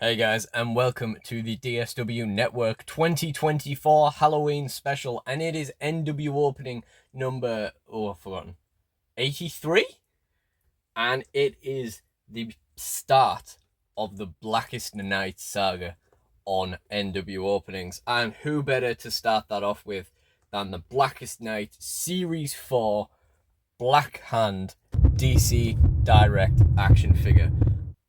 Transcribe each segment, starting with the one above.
Hey guys, and welcome to the DSW Network 2024 Halloween special, and it is NWOpening number, I've forgotten, 83? And it is the start of the Blackest Night saga on NWOpenings. And who better to start that off with than the Blackest Night Series 4 Black Hand DC Direct action figure.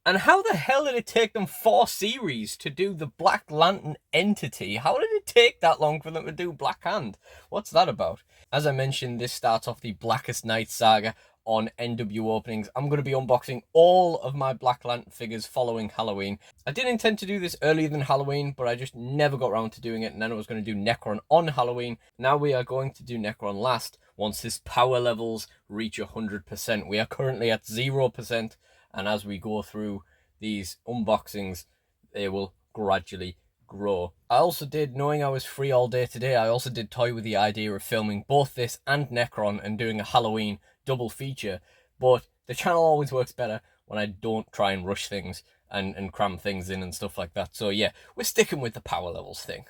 And how the hell did it take them 4 series to do the Black Lantern entity? How did it take that long for them to do Black Hand? What's that about? As I mentioned, this starts off the Blackest Night saga on NWOpenings. I'm going to be unboxing all of my Black Lantern figures following Halloween. I did intend to do this earlier than Halloween, but I just never got around to doing it, and then I was going to do Necron on Halloween. Now we are going to do Necron last, once his power levels reach 100%. We are currently at 0%. And as we go through these unboxings, they will gradually grow. I also did, knowing I was free all day today, I also did toy with the idea of filming both this and Necron and doing a Halloween double feature. But the channel always works better when I don't try and rush things and cram things in and stuff like that. So yeah, we're sticking with the power levels thing.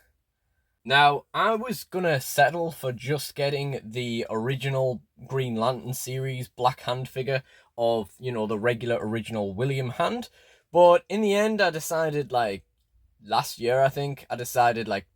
Now, I was gonna settle for just getting the original Green Lantern series Black Hand figure of, the regular original William Hand. But in the end, I decided, last year, I think,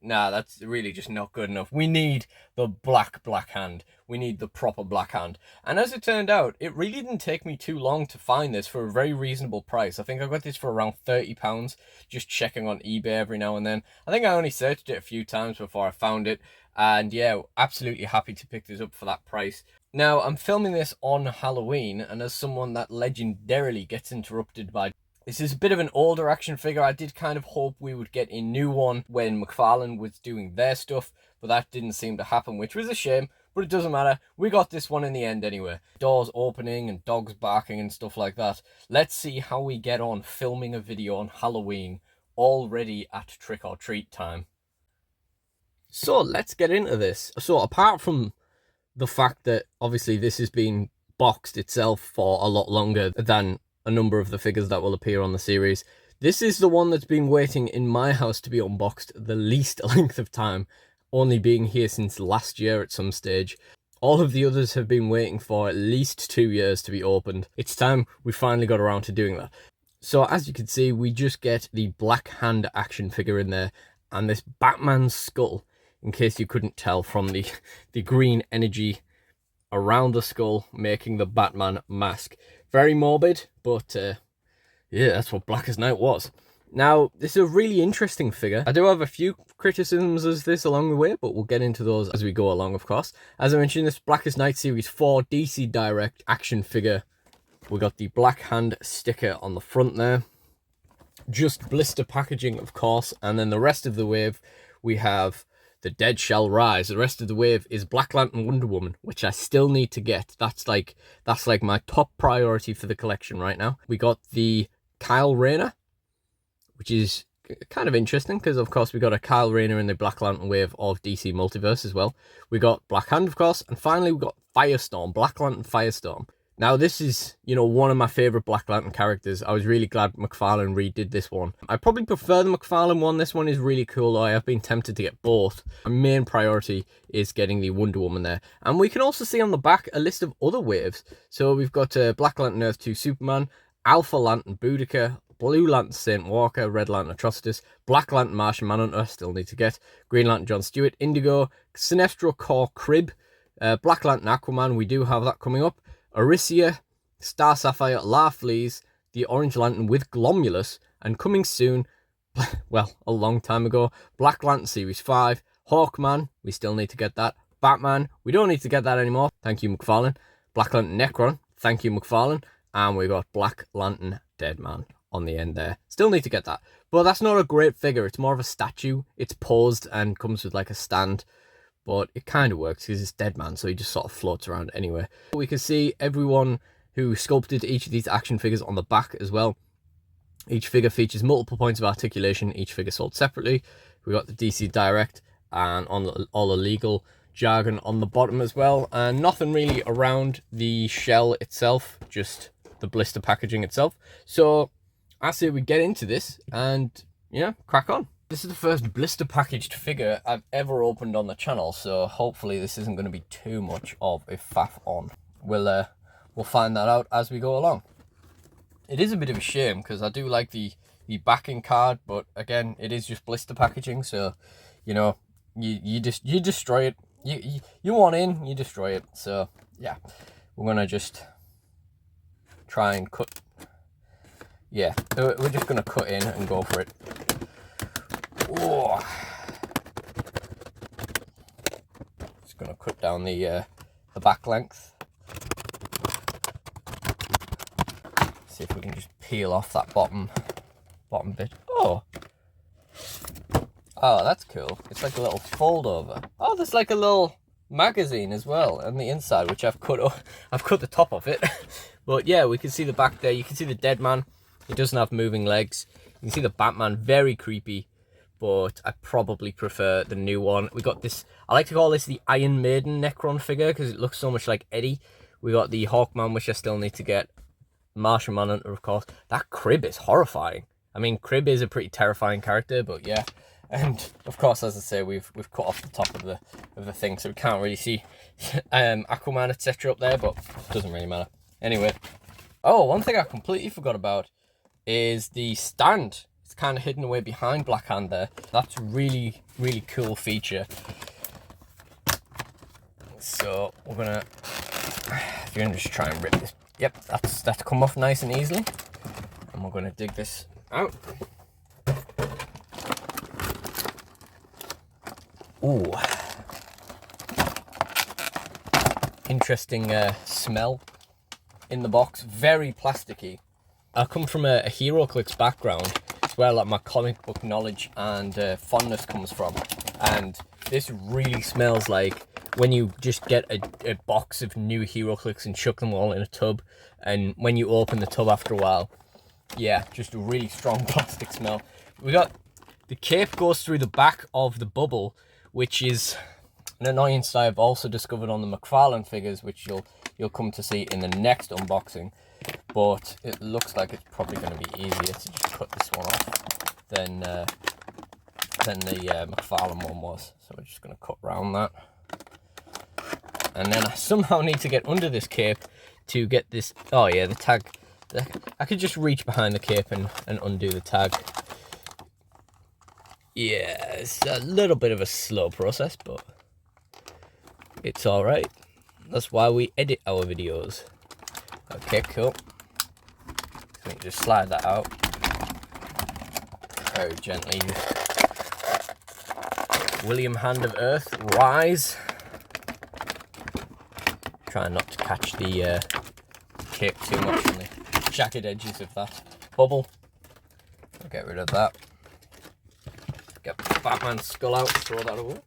nah, that's really just not good enough. We need the Black Hand. We need the proper Black Hand. And as it turned out, it really didn't take me too long to find this for a very reasonable price. I think I got this for around £30, just checking on eBay every now and then. I think I only searched it a few times before I found it. And yeah, absolutely happy to pick this up for that price. Now, I'm filming this on Halloween, and as someone that legendarily gets interrupted by... This is a bit of an older action figure. I did kind of hope we would get a new one when McFarlane was doing their stuff, but that didn't seem to happen, which was a shame, but it doesn't matter. We got this one in the end anyway. Doors opening and dogs barking and stuff like that. Let's see how we get on filming a video on Halloween, already at trick-or-treat time. So let's get into this. So apart from the fact that obviously this has been boxed itself for a lot longer than a number of the figures that will appear on the series, this is the one that's been waiting in my house to be unboxed the least length of time, only being here since last year at some stage. All of the others have been waiting for at least 2 years to be opened. It's time we finally got around to doing that. So as you can see, we just get the Black Hand action figure in there, and this Batman skull, in case you couldn't tell from the green energy around the skull, making the Batman mask. Very morbid, but yeah, that's what Blackest Night was. Now, this is a really interesting figure. I do have a few criticisms of this along the way, but we'll get into those as we go along, of course. As I mentioned, this Blackest Night Series 4 DC Direct action figure. We got the Black Hand sticker on the front there. Just blister packaging, of course, and then the rest of the wave, we have The Dead Shall Rise. The rest of the wave is Black Lantern Wonder Woman, which I still need to get. That's like my top priority for the collection right now. We got the Kyle Rayner, which is kind of interesting because, of course, we got a Kyle Rayner in the Black Lantern wave of DC Multiverse as well. We got Black Hand, of course, and finally we got Firestorm, Black Lantern Firestorm. Now, this is, one of my favourite Black Lantern characters. I was really glad McFarlane redid this one. I probably prefer the McFarlane one. This one is really cool, though. I have been tempted to get both. My main priority is getting the Wonder Woman there. And we can also see on the back a list of other waves. So we've got Black Lantern Earth 2 Superman, Alpha Lantern Boudica, Blue Lantern Saint Walker, Red Lantern Atrocitus, Black Lantern Martian Manhunter, still need to get, Green Lantern John Stewart, Indigo, Sinestro Corps Crib, Black Lantern Aquaman, we do have that coming up, Aricia, Star Sapphire, La Fleas, the Orange Lantern with Glomulus, and coming soon, well, a long time ago, Black Lantern Series 5, Hawkman, we still need to get that, Batman, we don't need to get that anymore, thank you McFarlane, Black Lantern Necron, thank you McFarlane, and we got Black Lantern Deadman on the end there. Still need to get that. But that's not a great figure. It's more of a statue. It's posed and comes with like a stand. But it kind of works because it's Deadman, so he just sort of floats around anyway. We can see everyone who sculpted each of these action figures on the back as well. Each figure features multiple points of articulation, each figure sold separately. We got the DC Direct and on all the legal jargon on the bottom as well. And nothing really around the shell itself, just the blister packaging itself. So I say we get into this and, yeah, crack on. This is the first blister packaged figure I've ever opened on the channel, so hopefully this isn't going to be too much of a faff on. We'll find that out as we go along. It is a bit of a shame because I do like the backing card, but again, it is just blister packaging, so you know, you destroy it. You want in, you destroy it. So yeah, we're gonna just try and cut. Yeah, we're just gonna cut in and go for it. Oh. Just gonna cut down the back length. See if we can just peel off that bottom bit. Oh, that's cool. It's like a little fold over. Oh, there's like a little magazine as well on the inside, which I've cut the top of it. But yeah, we can see the back there. You can see the dead man. He doesn't have moving legs. You can see the Batman, very creepy, but I probably prefer the new one. We got this, I like to call this the Iron Maiden Necron figure because it looks so much like Eddie. We got the Hawkman, which I still need to get. Martian Manhunter, of course. That Crib is horrifying. I mean, Crib is a pretty terrifying character, but yeah. And of course, as I say, we've cut off the top of the thing, so we can't really see Aquaman, etc. up there, but it doesn't really matter. Anyway, oh, one thing I completely forgot about is the stand. It's kind of hidden away behind Black Hand there. That's a really, really cool feature. So we're gonna just try and rip this. Yep, that's come off nice and easily. And we're going to dig this out. Ooh. Interesting smell in the box. Very plasticky. I come from a HeroClix background. It's where like my comic book knowledge and fondness comes from. And this really smells like when you just get a box of new HeroClix and chuck them all in a tub, and when you open the tub after a while, yeah, just a really strong plastic smell. We got the cape goes through the back of the bubble, which is an annoyance I've also discovered on the McFarlane figures, which you'll come to see in the next unboxing. But it looks like it's probably going to be easier to just cut this one off than the McFarlane one was. So we're just going to cut around that. And then I somehow need to get under this cape to get this. Oh yeah, the tag. I could just reach behind the cape and undo the tag. Yeah, it's a little bit of a slow process, but it's all right. That's why we edit our videos. Okay, cool. So we just slide that out very gently. William Hand of Earth, rise. Try not to catch the cape too much on the jagged edges of that bubble. I'll get rid of that. Get Batman's skull out, throw that away.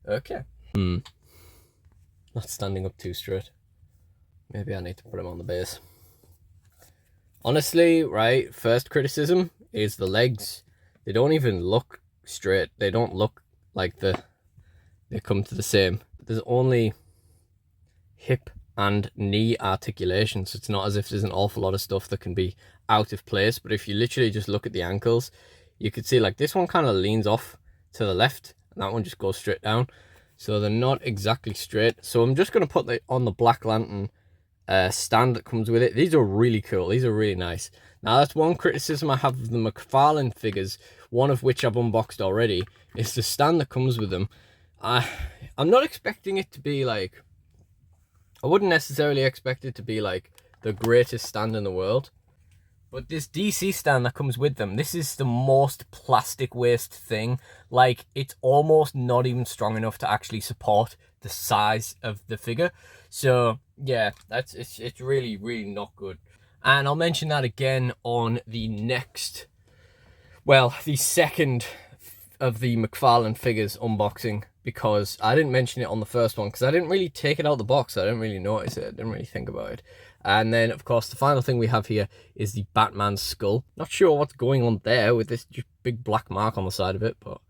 Okay. Not standing up too straight. Maybe I need to put him on the base. Honestly, right, first criticism is the legs. They don't even look straight. They don't look like they come to the same. There's only hip and knee articulation, so it's not as if there's an awful lot of stuff that can be out of place. But if you literally just look at the ankles, you could see like this one kind of leans off to the left and that one just goes straight down, so they're not exactly straight. So I'm just going to put on the Black Lantern stand that comes with it. These are really cool. These are really nice. Now that's one criticism I have of the McFarlane figures, one of which I've unboxed already, is the stand that comes with them. I'm not expecting it to be like, I wouldn't necessarily expect it to be like the greatest stand in the world, but this DC stand that comes with them, this is the most plastic waste thing. Like, it's almost not even strong enough to actually support the size of the figure. So yeah, it's really, really not good. And I'll mention that again on the next, well, the second of the McFarlane figures unboxing, because I didn't mention it on the first one because I didn't really take it out of the box. I didn't really notice it. I didn't really think about it. And then, of course, the final thing we have here is the Batman skull. Not sure what's going on there with this just big black mark on the side of it, but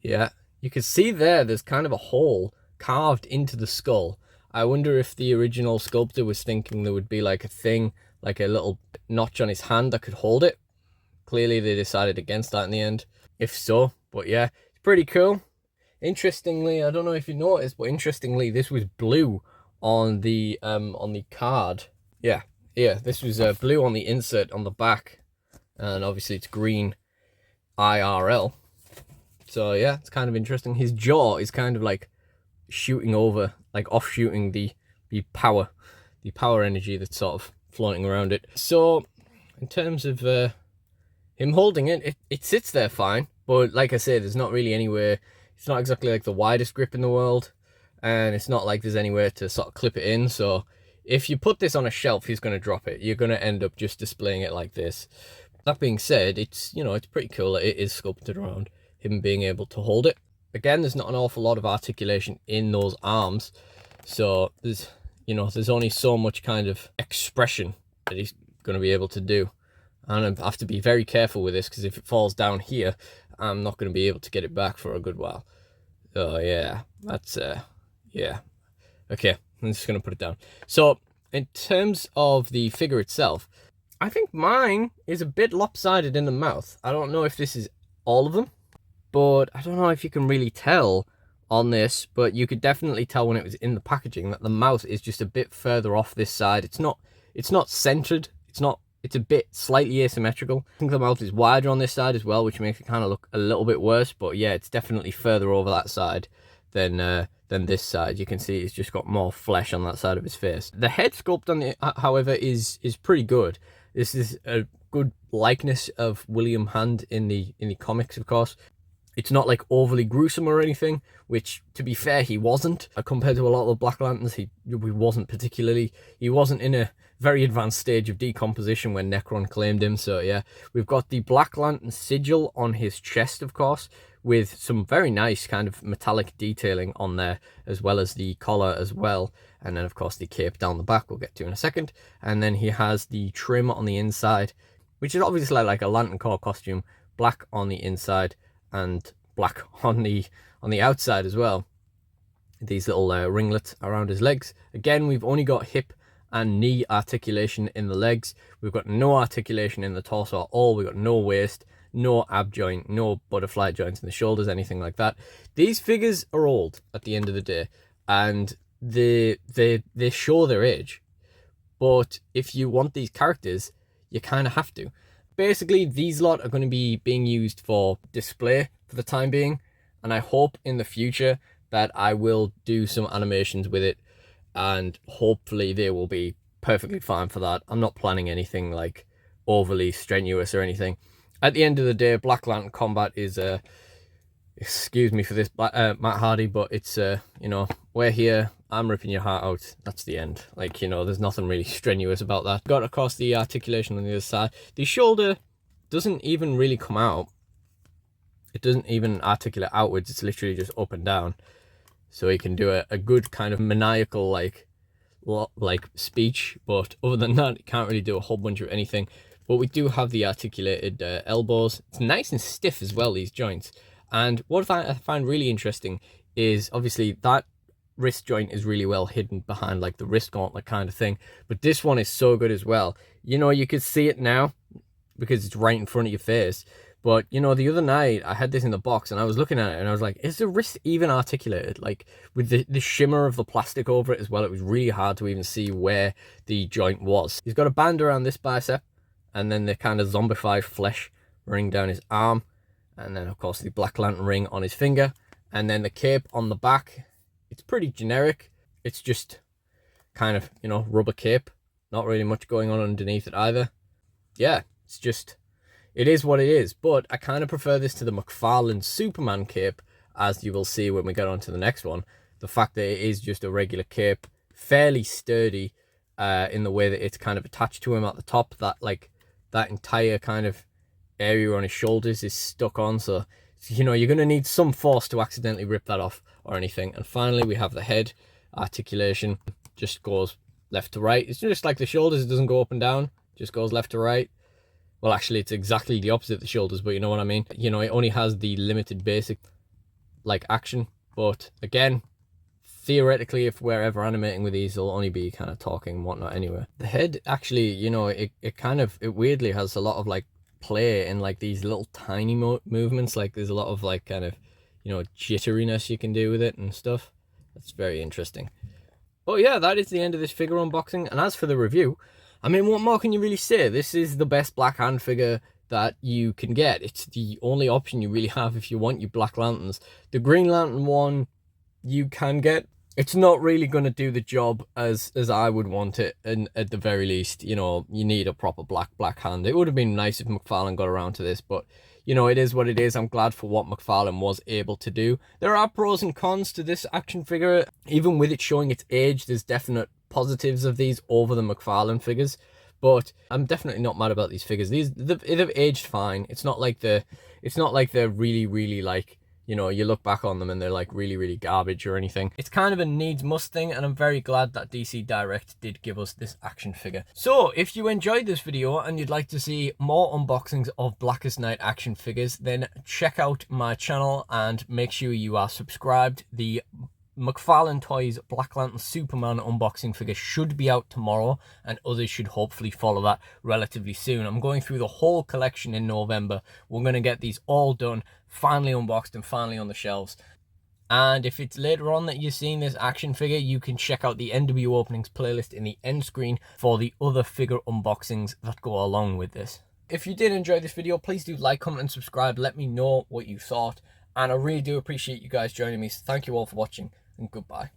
yeah, you can see there's kind of a hole carved into the skull. I wonder if the original sculptor was thinking there would be like a thing like a little notch on his hand that could hold it. Clearly they decided against that in the end, if so, but yeah, it's pretty cool. Interestingly, I don't know if you noticed, but interestingly, this was blue on the card. Yeah, this was blue on the insert on the back, and obviously it's green IRL. So yeah, it's kind of interesting. His jaw is kind of like shooting over, like offshooting the power energy that's sort of floating around it. So in terms of him holding it, it sits there fine, but like I said, there's not really anywhere. It's not exactly like the widest grip in the world, and it's not like there's anywhere to sort of clip it in. So if you put this on a shelf, he's going to drop it. You're going to end up just displaying it like this. That being said, it's, you know, it's pretty cool that it is sculpted around him being able to hold it. Again, there's not an awful lot of articulation in those arms, so there's, you know, there's only so much kind of expression that he's going to be able to do. And I have to be very careful with this, because if it falls down here, I'm not going to be able to get it back for a good while. Oh yeah, that's yeah. Okay, I'm just going to put it down. So in terms of the figure itself, I think mine is a bit lopsided in the mouth. I don't know if this is all of them, but I don't know if you can really tell on this, but you could definitely tell when it was in the packaging that the mouth is just a bit further off this side. It's not centered. It's a bit slightly asymmetrical. I think the mouth is wider on this side as well, which makes it kind of look a little bit worse, but yeah, it's definitely further over that side than this side. You can see it's just got more flesh on that side of his face. The head sculpt on the, however, is pretty good. This is a good likeness of William Hand in the comics, of course. It's not like overly gruesome or anything, which, to be fair, he wasn't. Compared to a lot of the Black Lanterns, he wasn't particularly. He wasn't in a very advanced stage of decomposition when Necron claimed him. So yeah, we've got the Black Lantern sigil on his chest, of course, with some very nice kind of metallic detailing on there, as well as the collar as well. And then, of course, the cape down the back, we'll get to in a second. And then he has the trim on the inside, which is obviously like a Lantern Corps costume, black on the inside and black on the outside as well. These little ringlets around his legs. Again, we've only got hip and knee articulation in the legs. We've got no articulation in the torso at all. We've got no waist, no ab joint, no butterfly joints in the shoulders, anything like that. These figures are old at the end of the day, and they show their age. But if you want these characters, you kind of have to. Basically, these lot are going to be being used for display for the time being, and I hope in the future that I will do some animations with it, and hopefully they will be perfectly fine for that. I'm not planning anything like overly strenuous or anything. At the end of the day, Black Lantern combat is excuse me for this, Matt Hardy, but it's you know, we're here, I'm ripping your heart out, that's the end. Like, you know, there's nothing really strenuous about that. Got, of course, the articulation on the other side. The shoulder doesn't even really come out. It doesn't even articulate outwards, it's literally just up and down. So he can do a good kind of maniacal like speech, but other than that, he can't really do a whole bunch of anything. But we do have the articulated elbows. It's nice and stiff as well, these joints. And what I find really interesting is obviously that wrist joint is really well hidden behind like the wrist gauntlet kind of thing. But this one is so good as well. You know, you could see it now because it's right in front of your face. But, you know, the other night I had this in the box and I was looking at it and I was like, is the wrist even articulated? Like with the shimmer of the plastic over it as well, it was really hard to even see where the joint was. He's got a band around this bicep and then the kind of zombified flesh running down his arm. And then, of course, the Black Lantern ring on his finger. And then the cape on the back. It's pretty generic. It's just kind of, you know, rubber cape. Not really much going on underneath it either. Yeah, it's just, it is what it is. But I kind of prefer this to the McFarlane Superman cape, as you will see when we get on to the next one. The fact that it is just a regular cape, fairly sturdy in the way that it's kind of attached to him at the top. That, like, that entire kind of area on his shoulders is stuck on, so you know you're going to need some force to accidentally rip that off or anything. And finally we have the head articulation, just goes left to right. It's just like the shoulders, it doesn't go up and down, just goes left to right. Well, actually it's exactly the opposite of the shoulders, but you know what I mean. You know, it only has the limited basic like action, but again, theoretically, if we're ever animating with these, they'll only be kind of talking and whatnot anyway. The head actually, you know, it weirdly has a lot of like play in like these little tiny movements. Like there's a lot of like kind of, you know, jitteriness you can do with it and stuff. That's very interesting. But yeah, that is the end of this figure unboxing. And as for the review, I mean, what more can you really say? This is the best Black Hand figure that you can get. It's the only option you really have if you want your Black Lanterns. The Green Lantern one you can get. It's not really going to do the job as I would want it, and at the very least, you know, you need a proper Black Hand. It would have been nice if McFarlane got around to this, but, you know, it is what it is. I'm glad for what McFarlane was able to do. There are pros and cons to this action figure. Even with it showing its age, there's definite positives of these over the McFarlane figures, but I'm definitely not mad about these figures. They've aged fine. It's not like they're really like, you know, you look back on them and they're like really garbage or anything. It's kind of a needs must thing, and I'm very glad that DC Direct did give us this action figure. So if you enjoyed this video and you'd like to see more unboxings of Blackest Night action figures, then check out my channel and make sure you are subscribed. The McFarlane Toys Black Lantern Superman unboxing figure should be out tomorrow, and others should hopefully follow that relatively soon. I'm going through the whole collection in November. We're going to get these all done, finally unboxed and finally on the shelves. And if it's later on that you're seeing this action figure, you can check out the NWOpenings playlist in the end screen for the other figure unboxings that go along with this. If you did enjoy this video, please do like, comment and subscribe. Let me know what you thought, and I really do appreciate you guys joining me. So thank you all for watching, and goodbye.